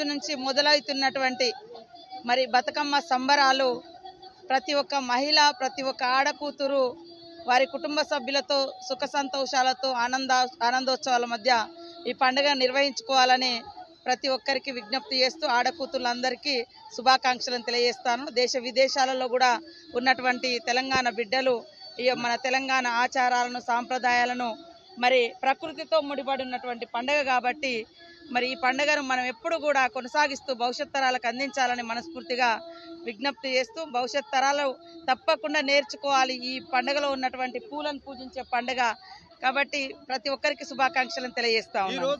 రోజు నుంచి మొదలవుతున్నటువంటి మరి బతుకమ్మ సంబరాలు ప్రతి ఒక్క మహిళ, ప్రతి ఒక్క ఆడకూతురు వారి కుటుంబ సభ్యులతో సుఖ సంతోషాలతో ఆనందోత్సవాల మధ్య ఈ పండుగ నిర్వహించుకోవాలని ప్రతి ఒక్కరికి విజ్ఞప్తి చేస్తూ ఆడకూతుర్లందరికీ శుభాకాంక్షలను తెలియజేస్తాను. దేశ విదేశాలలో కూడా ఉన్నటువంటి తెలంగాణ బిడ్డలు ఈ మన తెలంగాణ ఆచారాలను, సాంప్రదాయాలను మరి ప్రకృతితో ముడిపడి ఉన్నటువంటి పండుగ కాబట్టి మరి ఈ పండుగను మనం ఎప్పుడు కూడా కొనసాగిస్తూ భవిష్యత్ తరాలకు అందించాలని మనస్ఫూర్తిగా విజ్ఞప్తి చేస్తూ భవిష్యత్ తరాలు తప్పకుండా నేర్చుకోవాలి ఈ పండుగలో ఉన్నటువంటి పూలను పూజించే పండుగ కాబట్టి ప్రతి ఒక్కరికి శుభాకాంక్షలను తెలియజేస్తా ఉన్నాను.